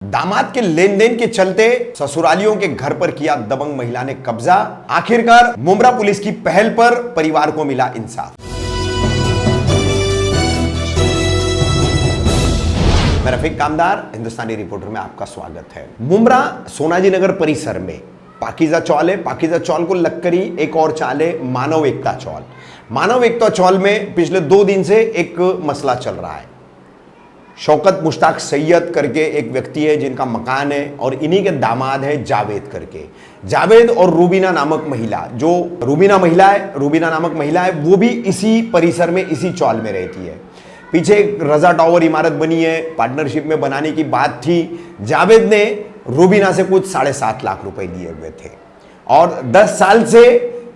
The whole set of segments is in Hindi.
दामाद के लेन देन के चलते ससुरालियों के घर पर किया दबंग महिला ने कब्जा। आखिरकार मुंब्रा पुलिस की पहल पर परिवार को मिला इंसाफ। मैं रफीक कामदार, हिंदुस्तानी रिपोर्टर में आपका स्वागत है। मुंब्रा सोनाजी नगर परिसर में पाकीजा चौल है। पाकीजा चौल को लक्करी एक और चाल है मानव एकता चौल। मानव एकता चौल में पिछले 2 दिन से एक मसला चल रहा है। शौकत मुश्ताक सैयद करके एक व्यक्ति है जिनका मकान है और इन्हीं के दामाद है जावेद करके। जावेद और रूबीना नामक महिला, जो रूबीना नामक महिला है, वो भी इसी परिसर में इसी चौल में रहती है। पीछे एक रजा टावर इमारत बनी है, पार्टनरशिप में बनाने की बात थी। जावेद ने रूबीना से कुछ 7.5 लाख रुपए लिए हुए थे और 10 साल से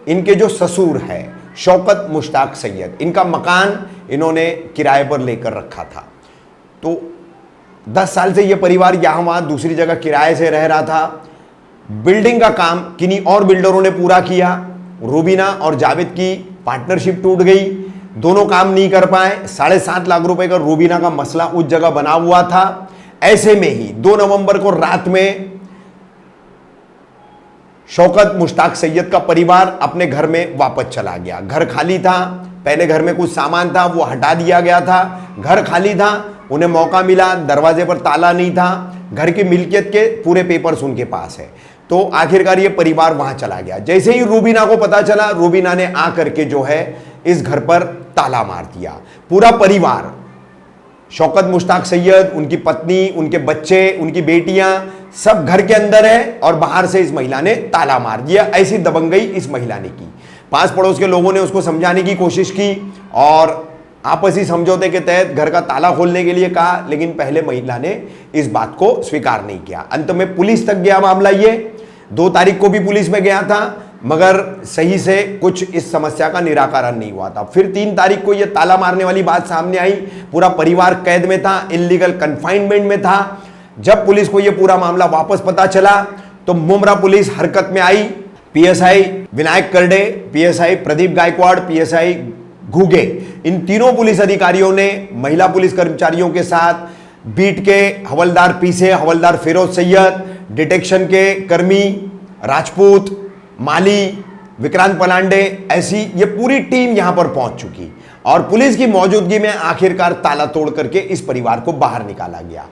इनके जो ससुर है शौकत मुश्ताक सैयद, इनका मकान इन्होंने किराए पर लेकर रखा था। तो 10 साल से ये परिवार यहाँ वहाँ दूसरी जगह किराए से रह रहा था। बिल्डिंग का काम किन्हीं और बिल्डरों ने पूरा किया। रूबीना और जावेद की पार्टनरशिप टूट गई, दोनों काम नहीं कर पाए। 7.5 लाख रुपए का रूबीना का मसला उस जगह बना हुआ था। ऐसे में ही 2 नवंबर को रात में शौकत मुश्ताक सैयद का परिवार अपने घर में वापस चला गया। घर खाली था, पहले घर में कुछ सामान था वो हटा दिया गया था। घर खाली था, उन्हें मौका मिला, दरवाजे पर ताला नहीं था, घर की मिल्कियत के पूरे पेपर्स उनके पास है। तो आखिरकार ये परिवार वहां चला गया। जैसे ही रूबीना को पता चला, रूबीना ने आकर के जो है इस घर पर ताला मार दिया। पूरा परिवार, शौकत मुश्ताक सैयद, उनकी पत्नी, उनके बच्चे, उनकी बेटियां, सब घर के अंदर है और बाहर से इस महिला ने ताला मार दिया। ऐसी दबंगई इस महिला ने की। पास पड़ोस के लोगों ने उसको समझाने की कोशिश की और आपसी समझौते के तहत घर का ताला खोलने के लिए कहा, लेकिन पहले महिला ने इस बात को स्वीकार नहीं किया। अंत में पुलिस तक गया मामला। ये 2 तारीख को भी पुलिस में गया था, मगर सही से कुछ इस समस्या का निराकरण नहीं हुआ था। फिर 3 तारीख को ये ताला मारने वाली बात सामने आई। पूरा परिवार कैद में था, इल्लीगल कन्फाइनमेंट में था। जब पुलिस को ये पूरा मामला वापस पता चला तो मुंब्रा पुलिस हरकत में आई। PSI Vinayak Karade, PSI Pradeep Gaikwad, PSI Ghuge, इन तीनों पुलिस अधिकारियों ने महिला पुलिस कर्मचारियों के साथ बीट के हवलदार पीसे, हवलदार फिरोज सैयद, डिटेक्शन के कर्मी राजपूत, माली, विक्रांत पलांडे, ऐसी ये पूरी टीम यहां पर पहुंच चुकी और पुलिस की मौजूदगी में आखिरकार ताला तोड़ करके इस परिवार को बाहर निकाला गया।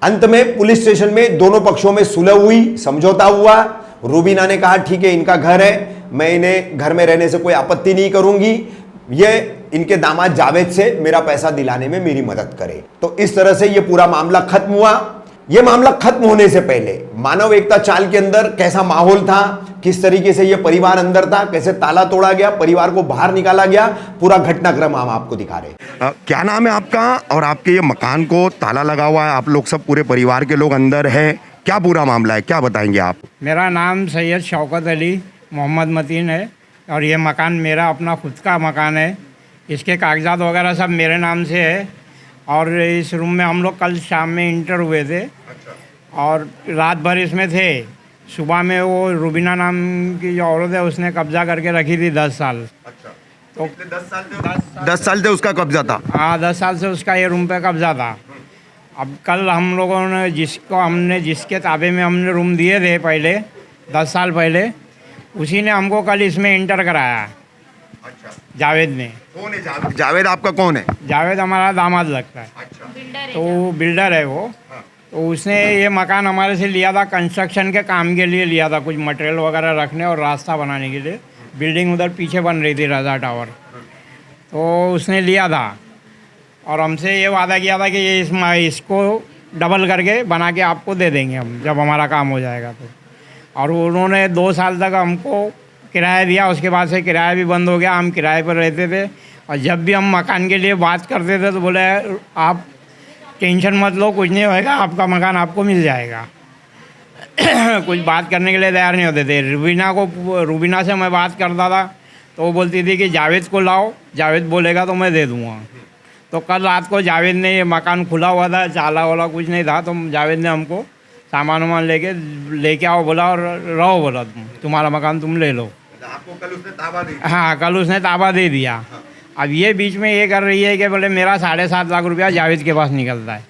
अंत में पुलिस स्टेशन में दोनों पक्षों में सुलह हुई, समझौता हुआ। रूबीना ने कहा ठीक है, इनका घर है, मैं इन्हें घर में रहने से कोई आपत्ति नहीं करूंगी, ये इनके दामाद जावेद से मेरा पैसा दिलाने में मेरी मदद करे। तो इस तरह से ये पूरा मामला खत्म हुआ। ये मामला खत्म होने से पहले मानव एकता चाल के अंदर कैसा माहौल था, किस तरीके से ये परिवार अंदर था, कैसे ताला तोड़ा गया, परिवार को बाहर निकाला गया, पूरा घटनाक्रम हम आपको दिखा रहे। क्या नाम है आपका और आपके ये मकान को ताला लगा हुआ है, आप लोग सब पूरे परिवार के लोग अंदर है, क्या पूरा मामला है, क्या बताएंगे आप? मेरा नाम सैयद शौकत अली मोहम्मद मतीन है और ये मकान मेरा अपना खुद का मकान है। इसके कागजात वगैरह सब मेरे नाम से है और इस रूम में हम लोग कल शाम में इंटर हुए थे और रात भर इसमें थे। सुबह में वो रूबीना नाम की जो औरत है उसने कब्जा करके रखी थी 10 साल। तो 10 साल से उसका कब्जा था? हाँ, 10 साल से उसका ये रूम पे कब्जा था। अब कल हम लोगों ने जिसके ताबे में हमने रूम दिए थे पहले 10 साल पहले, उसी ने हमको कल इसमें इंटर कराया। अच्छा। जावेद ने। कौन है जावेद? जावेद आपका कौन है? जावेद हमारा दामाद लगता है। अच्छा। तो बिल्डर है वो। हाँ। तो उसने ये मकान हमारे से लिया था, कंस्ट्रक्शन के काम के लिए लिया था, कुछ मटेरियल वगैरह रखने और रास्ता बनाने के लिए। बिल्डिंग उधर पीछे बन रही थी, रजा टावर। तो उसने लिया था और हमसे ये वादा किया था कि ये इसको डबल करके बना के आपको दे देंगे हम, जब हमारा काम हो जाएगा तो। और उन्होंने 2 साल तक हमको किराया दिया, उसके बाद से किराया भी बंद हो गया। हम किराए पर रहते थे और जब भी हम मकान के लिए बात करते थे तो बोले आप टेंशन मत लो, कुछ नहीं होएगा, आपका मकान आपको मिल जाएगा। कुछ बात करने के लिए तैयार नहीं होते थे। रूबीना से मैं बात करता था तो वो बोलती थी कि जावेद को लाओ, जावेद बोलेगा तो मैं दे दूँगा। तो कल रात को जावेद ने, ये मकान खुला हुआ था, चाला वाला कुछ नहीं था, तो जावेद ने हमको सामान वामान लेके आओ बोला और रहो बोला, तुम्हारा मकान तुम ले लो। आपको कल उसने ताबा दे दिया? हाँ, कल उसने ताबा दे दिया। हाँ। अब ये बीच में ये कर रही है कि बोले मेरा 7.5 लाख रुपया जावेद के पास निकलता है।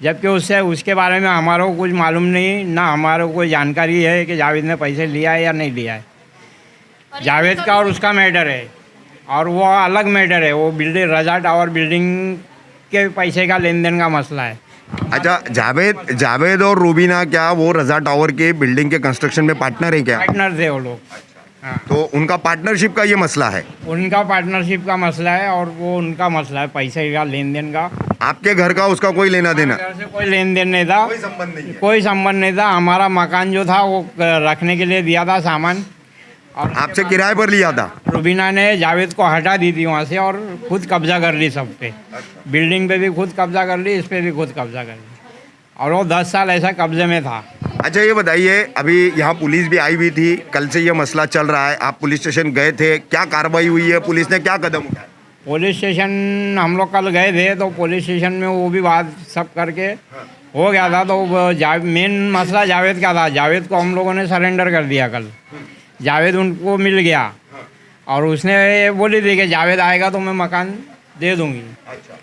जबकि उससे उसके बारे में हमारे को कुछ मालूम नहीं, ना हमारे को कोई जानकारी है कि जावेद ने पैसे लिया है या नहीं लिया है। जावेद का और उसका मैटर है, और वो अलग मैटर है, वो बिल्डिंग रजा टावर बिल्डिंग के पैसे का लेन देन का मसला है। अच्छा, जावेद और रूबीना क्या वो रजा टावर के बिल्डिंग के कंस्ट्रक्शन में पार्टनर है क्या? पार्टनर थे वो लोग। हाँ, तो उनका पार्टनरशिप का ये मसला है? उनका पार्टनरशिप का मसला है और वो उनका मसला है पैसे का लेन देन का। आपके घर का उसका कोई लेना देना? घर से कोई लेन देन नहीं था, कोई संबंध नहीं है। कोई संबंध नहीं था। हमारा मकान जो था वो रखने के लिए दिया था सामान, और आपसे किराए पर लिया था? रुबीना ने जावेद को हटा दी थी वहाँ से और खुद कब्जा कर ली सब पे। बिल्डिंग पे भी खुद कब्जा कर ली, इस पे भी खुद कब्जा कर ली, और वो 10 साल ऐसा कब्जे में था। अच्छा, ये बताइए, अभी यहाँ पुलिस भी आई हुई थी, कल से ये मसला चल रहा है, आप पुलिस स्टेशन गए थे, क्या कार्रवाई हुई है? पुलिस ने क्या कदम उठाया? पुलिस स्टेशन हम लोग कल गए थे, तो पुलिस स्टेशन में वो भी बात सब करके हो गया था। तो मेन मसला जावेद का था। जावेद को हम लोगों ने सरेंडर कर दिया कल। जावेद उनको मिल गया और उसने ये बोली थी कि जावेद आएगा तो मैं मकान दे दूंगी,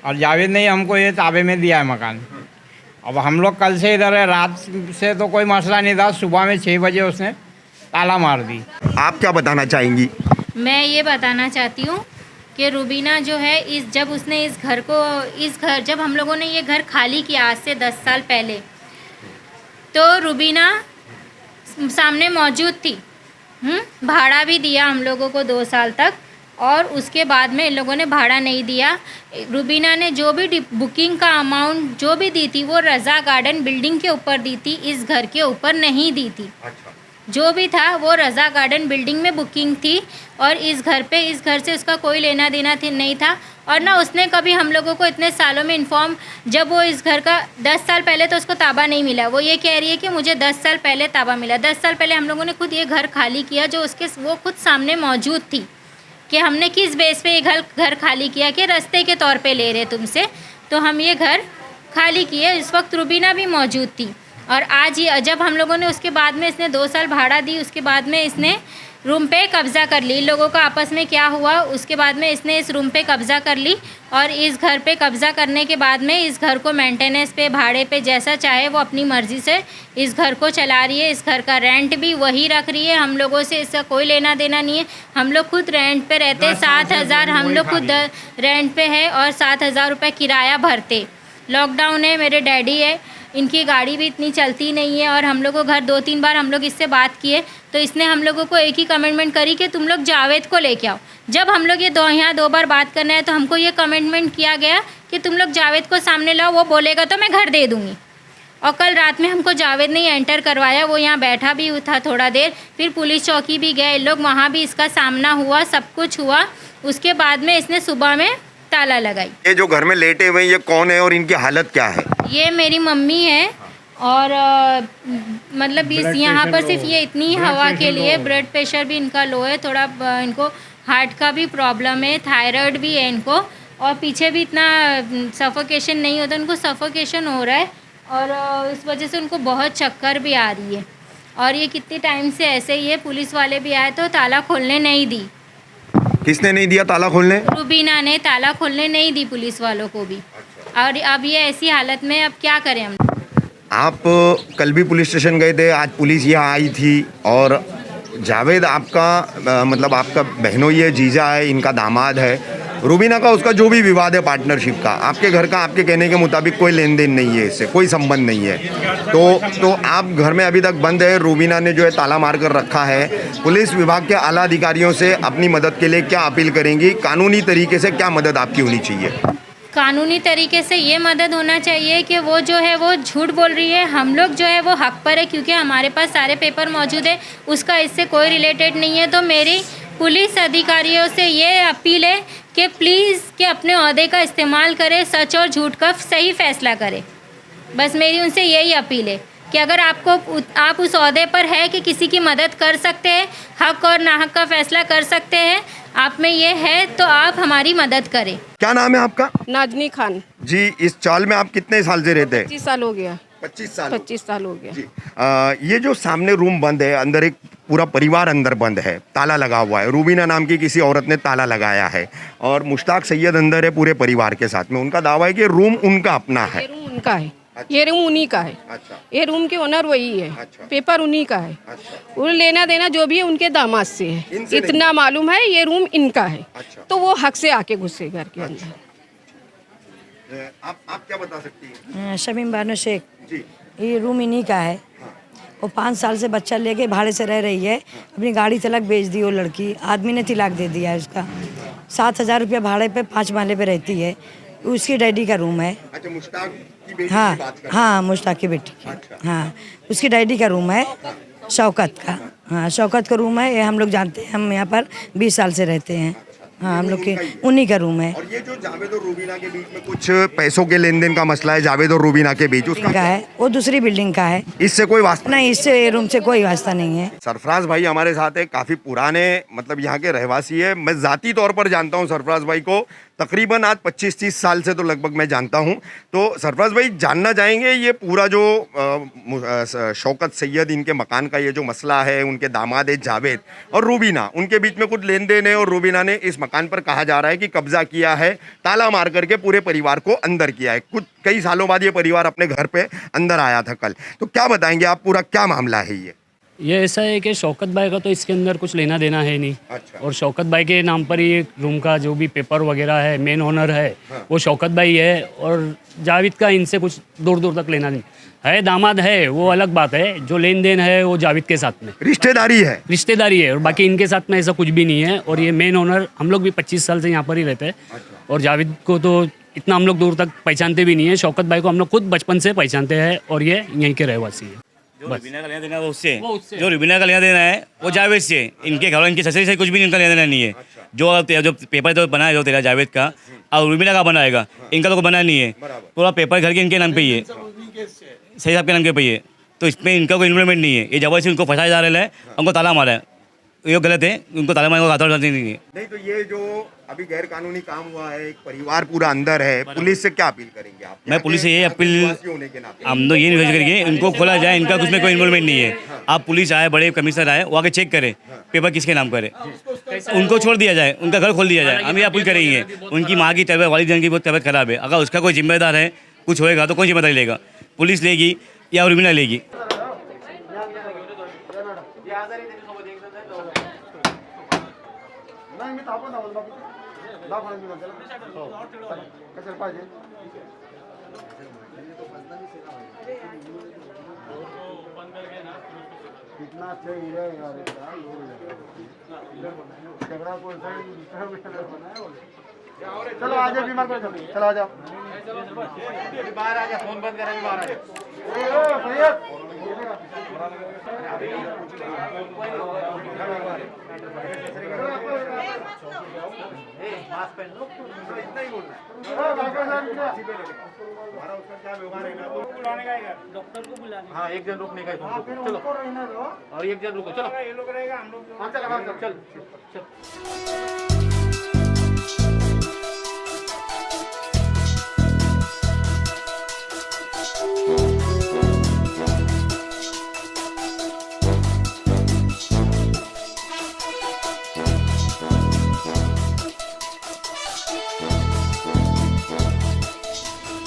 और जावेद ने हमको ये ताबे में दिया है मकान। अब हम लोग कल से इधर है, रात से तो कोई मसला नहीं था, सुबह में 6 बजे उसने ताला मार दी। आप क्या बताना चाहेंगी? मैं ये बताना चाहती हूँ कि रुबीना जो है जब उसने जब हम लोगों ने ये घर खाली किया आज से 10 साल पहले, तो रुबीना सामने मौजूद थी। भाड़ा भी दिया हम लोगों को 2 साल तक, और उसके बाद में इन लोगों ने भाड़ा नहीं दिया। रुबीना ने जो भी बुकिंग का अमाउंट जो भी दी थी वो रज़ा गार्डन बिल्डिंग के ऊपर दी थी, इस घर के ऊपर नहीं दी थी। जो भी था वो रज़ा गार्डन बिल्डिंग में बुकिंग थी, और इस घर से उसका कोई लेना देना नहीं था। और ना उसने कभी हम लोगों को इतने सालों में इन्फॉर्म, जब वो इस घर का 10 साल पहले तो उसको ताबा नहीं मिला, वो ये कह रही है कि मुझे 10 साल पहले ताबा मिला। 10 साल पहले हम लोगों ने खुद ये घर खाली किया, जो वो खुद सामने मौजूद थी कि हमने किस बेस पे ये घर खाली किया कि रास्ते के तौर पे ले रहे तुमसे, तो हम ये घर खाली किए। इस वक्त रुबीना भी मौजूद थी, और आज ये जब हम लोगों ने उसके बाद में इसने 2 साल भाड़ा दी, उसके बाद में इसने रूम पे कब्ज़ा कर ली। इन लोगों का आपस में क्या हुआ, उसके बाद में इसने इस रूम पे कब्ज़ा कर ली, और इस घर पे कब्ज़ा करने के बाद में इस घर को मेंटेनेंस पे, भाड़े पे, जैसा चाहे वो अपनी मर्ज़ी से इस घर को चला रही है। इस घर का रेंट भी वही रख रही है, हम लोगों से इसका कोई लेना देना नहीं है। हम लोग खुद रेंट पे रहते हैं, 7,000 हम लोग खुद रेंट पे है, और 7,000 रुपये किराया भरते। लॉकडाउन है, मेरे डैडी है, इनकी गाड़ी भी इतनी चलती नहीं है, और हम लोग को घर 2-3 बार हम लोग इससे बात किए, तो इसने हम लोगों को एक ही कमिटमेंट करी कि तुम लोग जावेद को लेके आओ। जब हम लोग यहाँ 2 बार बात करना है, तो हमको ये कमिटमेंट किया गया कि तुम लोग जावेद को सामने लाओ, वो बोलेगा तो मैं घर दे दूँगी। और कल रात में हमको जावेद ने एंटर करवाया, वो यहाँ बैठा भी था थोड़ा देर, फिर पुलिस चौकी भी गए लोग, वहाँ भी इसका सामना हुआ, सब कुछ हुआ। उसके बाद में इसने सुबह में ताला लगाई। ये जो घर में लेटे हुए हैं, ये कौन है और इनकी हालत क्या है? ये मेरी मम्मी है, और मतलब इस यहाँ पर सिर्फ ये इतनी हवा के लिए ब्लड प्रेशर भी इनका लो है, थोड़ा इनको हार्ट का भी प्रॉब्लम है, थायराइड भी है इनको, और पीछे भी इतना सफोकेशन नहीं होता, इनको सफोकेशन हो रहा है, और इस वजह से उनको बहुत चक्कर भी आ रही है। और ये कितने टाइम से ऐसे ही है। पुलिस वाले भी आए तो ताला खोलने नहीं दी। किसने नहीं दिया ताला खोलने? रुबीना ने ताला खोलने नहीं दी पुलिस वालों को भी। और अब ये ऐसी हालत में अब क्या करें हम? आप कल भी पुलिस स्टेशन गए थे, आज पुलिस यहाँ आई थी, और जावेद आपका मतलब आपका बहनोई है, जीजा है, इनका दामाद है। रुबीना का उसका जो भी विवाद है पार्टनरशिप का, आपके घर का आपके कहने के मुताबिक कोई लेन देन नहीं है, इससे कोई संबंध नहीं है। तो आप घर में अभी तक बंद है, रुबीना ने जो है ताला मार कर रखा है। पुलिस विभाग के आला अधिकारियों से अपनी मदद के लिए क्या अपील करेंगी? कानूनी तरीके से क्या मदद आपकी होनी चाहिए? कानूनी तरीके से ये मदद होना चाहिए कि वो जो है वो झूठ बोल रही है, हम लोग जो है वो हक पर है, क्योंकि हमारे पास सारे पेपर मौजूद है, उसका इससे कोई रिलेटेड नहीं है। तो मेरी पुलिस अधिकारियों से ये अपील है कि प्लीज़ कि अपने ओहदे का इस्तेमाल करें, सच और झूठ का सही फैसला करें। बस मेरी उनसे यही अपील है कि अगर आप उस ओहदे पर है कि किसी की मदद कर सकते हैं, हक और नाहक का फैसला कर सकते हैं, आप में ये है तो आप हमारी मदद करें। क्या नाम है आपका? नाजनी खान। जी, इस चाल में आप कितने साल से रहते हैं? 25 साल हो गया। 25 साल। 25 साल हो गया जी। ये जो सामने रूम बंद है, अंदर एक पूरा परिवार अंदर बंद है, ताला लगा हुआ है, रुबीना नाम की किसी औरत ने ताला लगाया है, और मुश्ताक सैयद अंदर है पूरे परिवार के साथ में। उनका दावा है कि रूम उनका अपना है। ये रूम उनका है। ये रूम उन्हीं का है। अच्छा ये रूम के ओनर वही है। अच्छा। पेपर उन्हीं का है। अच्छा वो लेना देना जो भी है उनके दामाद से है। इनसे नहीं? इतना मालूम है ये रूम इनका है। अच्छा। तो वो हक से आके घुसे घर के अंदर। आप क्या बता सकती हैं? शमीम बानो शेख, जी ये रूम इन्हीं का है। वो 5 साल से बच्चा लेके भाड़े से रह रही है। अपनी गाड़ी तलाक बेच दी वो लड़की, आदमी ने तिलाक दे दिया है उसका। 7,000 रुपया भाड़े पे 5 माले पे रहती है। उसकी डैडी का रूम है। अच्छा मुश्ताक की बेटी हाँ की बात कर हाँ, मुश्ताक की बेटी की। अच्छा। हाँ, उसकी डैडी का रूम है, शौकत का। हाँ, शौकत का रूम है, ये हम लोग जानते हैं। हम यहाँ पर 20 साल से रहते हैं। हाँ, हम लोग के उन्हीं का रूम है। और ये जो जावेद और रूबीना के बीच में कुछ पैसों के लेन देन का मसला है, जावेद और रूबीना के बीच, उसका का है, वो दूसरी बिल्डिंग का है। इससे कोई वास्ता नहीं, इससे रूम से कोई वास्ता नहीं है। सरफराज भाई हमारे साथ है, काफ़ी पुराने मतलब यहाँ के रहवासी है। मैं ज़ाती तौर पर जानता हूँ सरफराज भाई को, तकरीबन आज 25-30 साल से तो लगभग मैं जानता हूँ। तो सरफराज भाई जानना चाहेंगे ये पूरा जो शौकत सैयद इनके मकान का ये जो मसला है, उनके दामाद है जावेद और रूबीना, उनके बीच में कुछ लेन देन है और रूबीना ने इस मकान पर कहा जा रहा है कि कब्जा किया है, ताला मार करके पूरे परिवार को अंदर किया है। कुछ कई सालों बाद ये परिवार अपने घर पे अंदर आया था कल। तो क्या बताएंगे आप, पूरा क्या मामला है ये ऐसा है कि शौकत भाई का तो इसके अंदर कुछ लेना देना है नहीं। अच्छा। और शौकत भाई के नाम पर ही रूम का जो भी पेपर वगैरह है, मेन ओनर है वो शौकत भाई है। और जावेद का इनसे कुछ दूर दूर तक लेना नहीं है। दामाद है वो अलग बात है, जो लेन देन है वो जावेद के साथ में रिश्तेदारी है और बाकी इनके साथ में ऐसा कुछ भी नहीं है। और ये मेन ओनर, हम लोग भी 25 साल से यहाँ पर ही रहते हैं। और जावेद को तो इतना हम लोग दूर तक पहचानते भी नहीं है। शौकत भाई को हम लोग खुद बचपन से पहचानते हैं और ये यहीं के रहवासी है। जो रुबीना का लेना देना है वो उससे, जो रुबीना का लेना देना है वो जावेद से। इनके घर इनकी ससुरी से कुछ भी इनका लेना देना नहीं है। जो पेपर जो बना है जो तेरा जावेद का और रुबीना का बनाएगा, इनका तो कोई बना नहीं है। पूरा पेपर घर के इनके नाम पे ही है, सही साहब के नाम के पे ही है। तो इसमें इनका कोई इन्वॉल्वमेंट नहीं है। ये जबरदस्ती उनको फंसाया जा रहा है, उनको ताला मारा है, ये गलत है। उनको ताला मारने को नहीं है। नहीं तो ये जो अभी गैर कानूनी काम हुआ है, एक परिवार पूरा अंदर है, पुलिस से क्या अपील करेंगे आप? मैं पुलिस से ये अपील, होने के नाते हम तो ये निवेदन करेंगे इनको खोला जाए, इनका कुछ में कोई इन्वॉल्वमेंट नहीं है। आप पुलिस आए, बड़े कमिश्नर आए, वो आके चेक करें पेपर किसके नाम करे, उनको छोड़ दिया जाए, उनका घर खोल दिया जाए। हम ये अपील करेंगे। उनकी माँ की तबीयत, वालिदैन की बहुत तबीयत खराब है, अगर उसका कोई जिम्मेदार है, कुछ होएगा तो कौन जिम्मेदारी लेगा? पुलिस लेगी या रुबीना लेगी? कितना अच्छा हीरा है यार, झगड़ा कोई चलो आ जाओ, बीमार कर चलो आ जाओ, बाहर आ जा, फोन बंद करेंगे, बाहर आ जाओ। मास्क पहन लो, इतना ही बोलना। डॉक्टर को बुलाने, हाँ एक जन रुकने का, चलो और एक जन रुको, चलो ये लोग रहेगा, हम लोग चल।